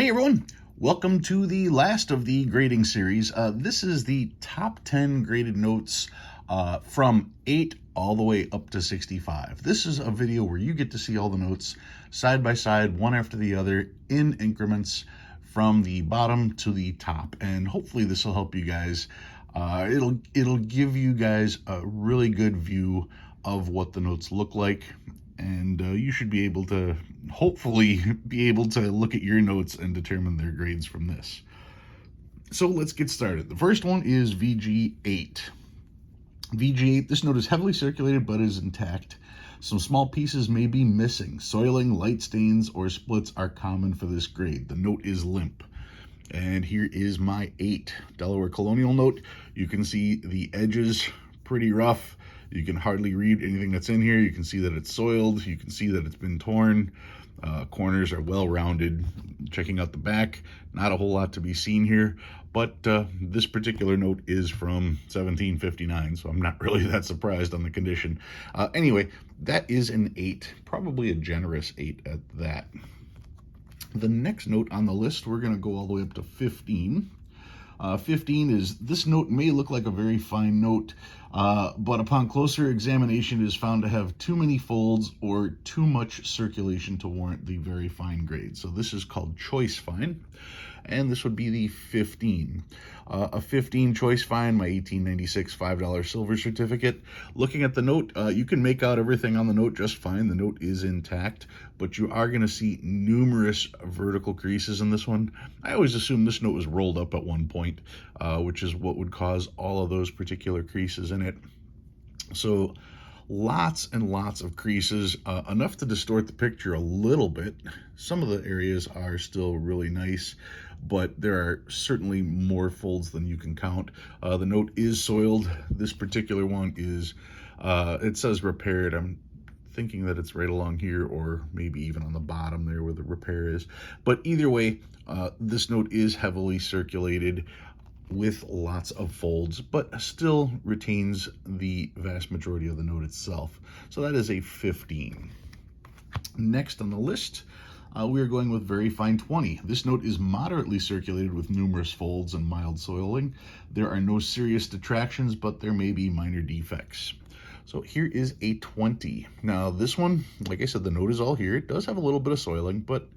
Hey everyone, welcome to the last of the grading series. This is the top 10 graded notes from 8 all the way up to 65. This is a video where you get to see all the notes side by side, one after the other, in increments from the bottom to the top. And hopefully this will help you guys. It'll give you guys a really good view of what the notes look like. And you should be able to, hopefully, be able to look at your notes and determine their grades from this. So let's get started. The first one is VG8. VG8, this note is heavily circulated but is intact. Some small pieces may be missing. Soiling, light stains, or splits are common for this grade. The note is limp. And here is my 8 Delaware Colonial note. You can see the edges pretty rough. You can hardly read anything that's in here. You can see that it's soiled. You can see that it's been torn. Corners are well rounded. Checking out the back, not a whole lot to be seen here, but this particular note is from 1759, so I'm not really that surprised on the condition. Anyway, that is an 8, probably a generous 8 at that. The next note on the list, we're going to go all the way up to 15. 15 is, this note may look like a very fine note, but upon closer examination it is found to have too many folds or too much circulation to warrant the very fine grade. So this is called choice fine, and this would be the 15. A 15 choice fine, my 1896 $5 silver certificate. Looking at the note, you can make out everything on the note just fine. The note is intact, but you are going to see numerous vertical creases in this one. I always assumed this note was rolled up at one point, which is what would cause all of those particular creases in it. So lots and lots of creases, enough to distort the picture a little bit. Some of the areas are still really nice, but there are certainly more folds than you can count. The note is soiled. This particular one is, it says repaired. I'm thinking that it's right along here, or maybe even on the bottom there where the repair is. But either way, this note is heavily circulated with lots of folds, but still retains the vast majority of the note itself. So that is a 15. Next on the list, we are going with very fine 20. This note is moderately circulated with numerous folds and mild soiling. There are no serious detractions, but there may be minor defects. So here is a 20. Now this one, like I said, the note is all here. It does have a little bit of soiling, but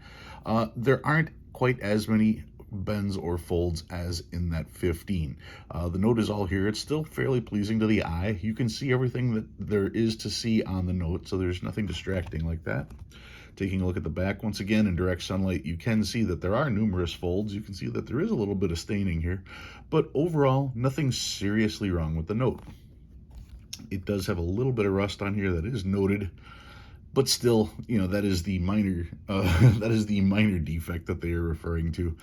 there aren't quite as many bends or folds as in that 15. The note is all here. It's still fairly pleasing to the eye. You can see everything that there is to see on the note, so there's nothing distracting like that. Taking a look at the back, once again, in direct sunlight, you can see that there are numerous folds. You can see that there is a little bit of staining here, but overall, nothing seriously wrong with the note. It does have a little bit of rust on here that is noted, but still, you know, that is the minor defect that they are referring to.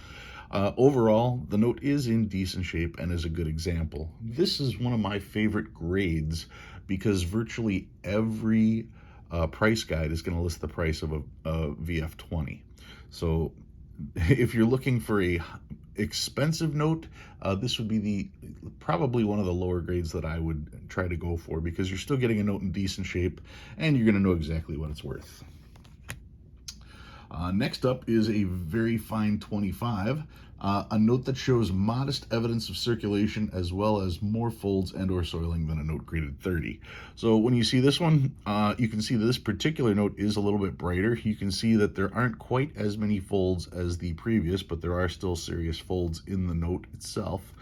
Overall, the note is in decent shape and is a good example. This is one of my favorite grades because virtually every price guide is going to list the price of a VF20. So if you're looking for a expensive note, this would be probably one of the lower grades that I would try to go for, because you're still getting a note in decent shape and you're going to know exactly what it's worth. Next up is a very fine 25, a note that shows modest evidence of circulation as well as more folds and or soiling than a note graded 30. So when you see this one, you can see that this particular note is a little bit brighter. You can see that there aren't quite as many folds as the previous, but there are still serious folds in the note itself.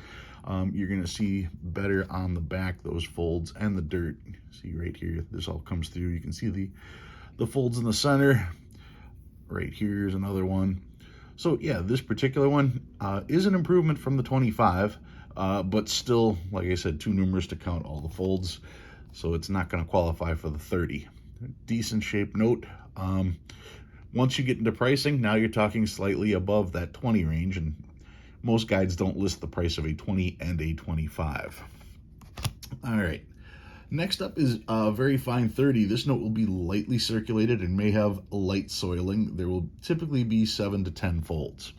You're going to see better on the back those folds and the dirt. See right here, this all comes through. You can see the folds in the center. Right here is another one. So yeah, this particular one is an improvement from the 25, but still, like I said, too numerous to count all the folds, so it's not going to qualify for the 30. Decent shape note. Once you get into pricing, now you're talking slightly above that 20 range, and most guides don't list the price of a 20 and a 25. All right. Next up is a very fine 30. This note will be lightly circulated and may have light soiling. There will typically be 7 to 10 folds.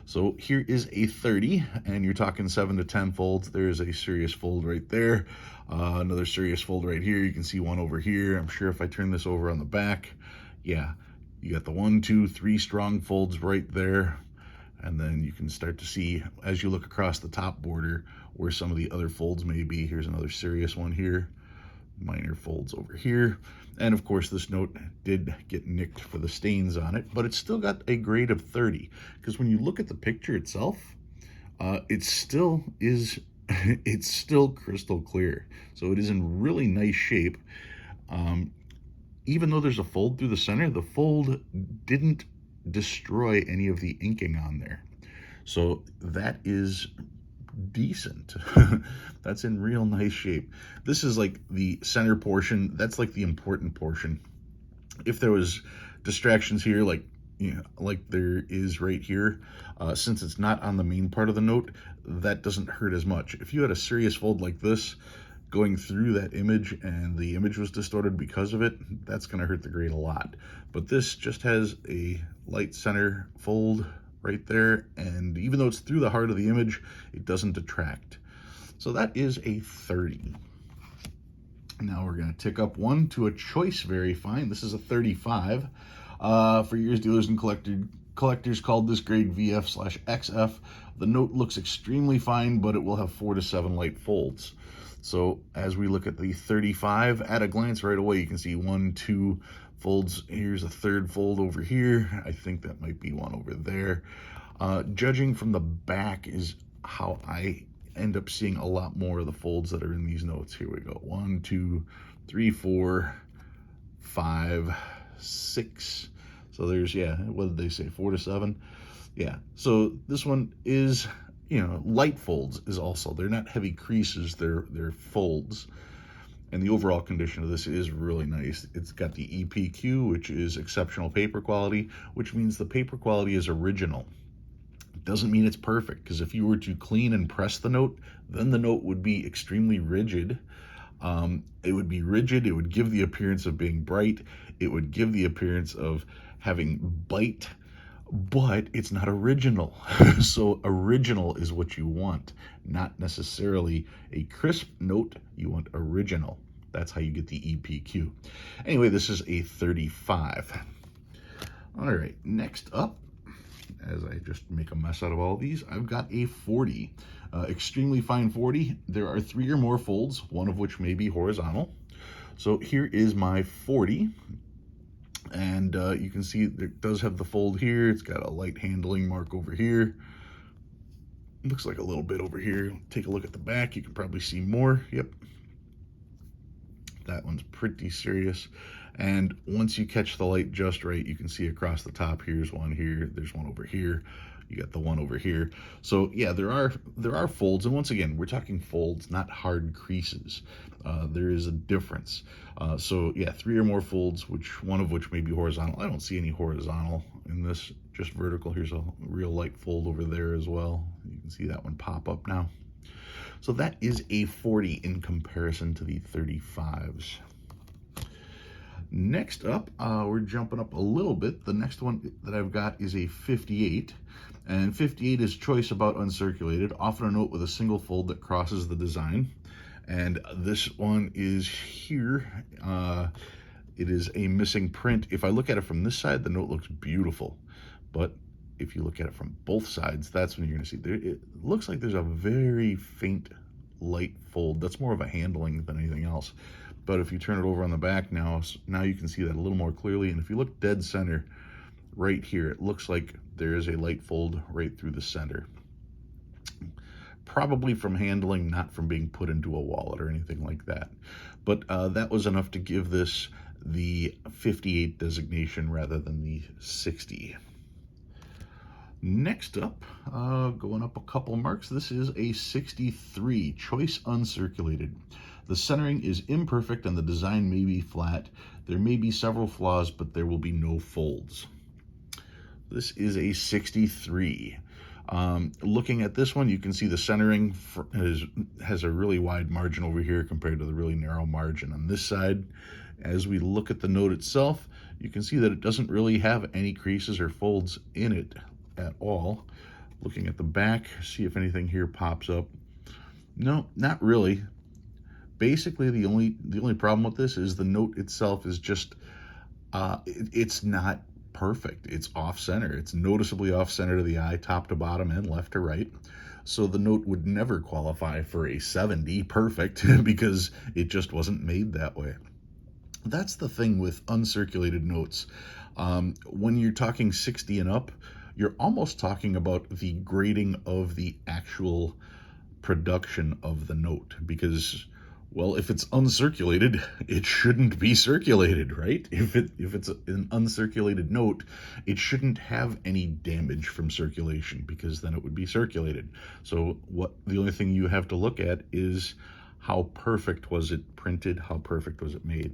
So here is a 30, and you're talking 7 to 10 folds. There's a serious fold right there. Another serious fold right here. You can see one over here. I'm sure if I turn this over on the back, yeah, you got the 1, 2, 3 strong folds right there. And then you can start to see, as you look across the top border, where some of the other folds may be. Here's another serious one here. Minor folds over here. And of course, this note did get nicked for the stains on it, but it's still got a grade of 30. Because when you look at the picture itself, it still is, it's still crystal clear. So it is in really nice shape. Even though there's a fold through the center, the fold didn't destroy any of the inking on there. So that is decent. That's in real nice shape. This is like the center portion. That's like the important portion. If there was distractions here, like, you know, like there is right here, since it's not on the main part of the note, that doesn't hurt as much. If you had a serious fold like this going through that image and the image was distorted because of it, that's going to hurt the grade a lot. But this just has a light center fold right there, and even though it's through the heart of the image, it doesn't detract. So that is a 30. Now we're going to tick up one to a choice very fine. This is a 35. For years, dealers and collectors called this grade VF/XF. The note looks extremely fine, but it will have 4 to 7 light folds. So as we look at the 35, at a glance right away, you can see 1, 2 folds. Here's a third fold over here. I think that might be one over there. Judging from the back is how I end up seeing a lot more of the folds that are in these notes. Here we go. 1, 2, 3, 4, 5, 6. So there's, yeah, what did they say? 4 to 7? Yeah. So this one is, you know, light folds is also, they're not heavy creases, they're folds. And the overall condition of this is really nice. It's got the EPQ, which is exceptional paper quality, which means the paper quality is original. It doesn't mean it's perfect, because if you were to clean and press the note, then the note would be extremely rigid. It would be rigid, it would give the appearance of being bright, it would give the appearance of having bite, but it's not original. So original is what you want, not necessarily a crisp note. You want original. That's how you get the EPQ. Anyway, this is a 35. All right, next up, as I just make a mess out of all these, I've got a 40. Extremely fine 40. There are 3 or more folds, one of which may be horizontal. So here is my 40. And you can see it does have the fold here. It's got a light handling mark over here. Looks like a little bit over here. Take a look at the back. You can probably see more. Yep. That one's pretty serious. And once you catch the light just right, you can see across the top. Here's one here. There's one over here. You got the one over here. So yeah, there are folds, and once again, we're talking folds, not hard creases. There is a difference. So yeah, 3 or more folds, one of which may be horizontal. I don't see any horizontal in this, just vertical. Here's a real light fold over there as well. You can see that one pop up now. So that is a 40 in comparison to the 35s. Next up, we're jumping up a little bit. The next one that I've got is a 58. And 58 is choice about uncirculated, often a note with a single fold that crosses the design. And this one is here. It is a missing print. If I look at it from this side, the note looks beautiful. But if you look at it from both sides, that's when you're going to see there. It looks like there's a very faint light fold. That's more of a handling than anything else. But if you turn it over on the back now you can see that a little more clearly. And if you look dead center right here, it looks like there is a light fold right through the center. Probably from handling, not from being put into a wallet or anything like that. But that was enough to give this the 58 designation rather than the 60. Next up, going up a couple marks, this is a 63, choice uncirculated. The centering is imperfect and the design may be flat. There may be several flaws, but there will be no folds. This is a 63. Looking at this one, you can see the centering has a really wide margin over here compared to the really narrow margin on this side. As we look at the note itself, you can see that it doesn't really have any creases or folds in it at all. Looking at the back, see if anything here pops up. No, not really. Basically, the only problem with this is the note itself is just it's not perfect. It's off center. It's noticeably off center to the eye, top to bottom and left to right. So the note would never qualify for a 70 perfect because it just wasn't made that way. That's the thing with uncirculated notes. When you're talking 60 and up, you're almost talking about the grading of the actual production of the note, because, well, if it's uncirculated, it shouldn't be circulated, right? If it's an uncirculated note, it shouldn't have any damage from circulation, because then it would be circulated. So the only thing you have to look at is how perfect was it printed, how perfect was it made.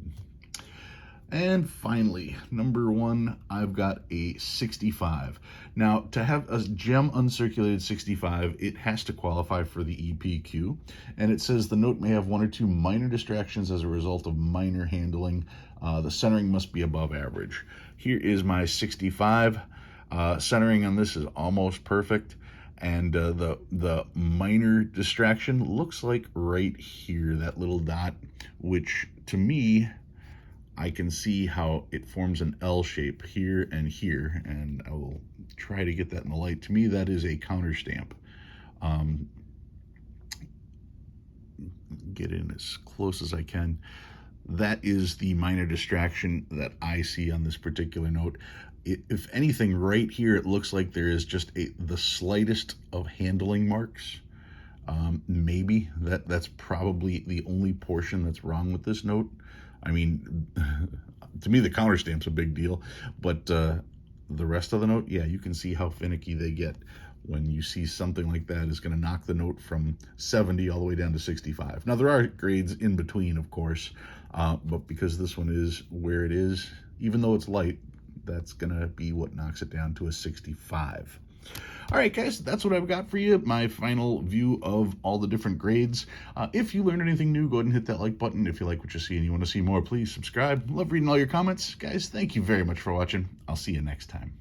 And finally, number 1, I've got a 65. Now, to have a Gem Uncirculated 65, it has to qualify for the EPQ. And it says the note may have 1 or 2 minor distractions as a result of minor handling. The centering must be above average. Here is my 65. Centering on this is almost perfect. And the minor distraction looks like right here, that little dot, which to me, I can see how it forms an L shape here, and I will try to get that in the light. To me, that is a counter stamp. Get in as close as I can. That is the minor distraction that I see on this particular note. If anything, right here, it looks like there is just the slightest of handling marks. Maybe that's probably the only portion that's wrong with this note. I mean, to me, the counter stamp's a big deal, but the rest of the note, yeah, you can see how finicky they get when you see something like that is going to knock the note from 70 all the way down to 65. Now, there are grades in between, of course, but because this one is where it is, even though it's light, that's going to be what knocks it down to a 65. All right, guys, that's what I've got for you, my final view of all the different grades. If you learned anything new, go ahead and hit that like button. If you like what you see and you want to see more, please subscribe. Love reading all your comments. Guys, thank you very much for watching. I'll see you next time.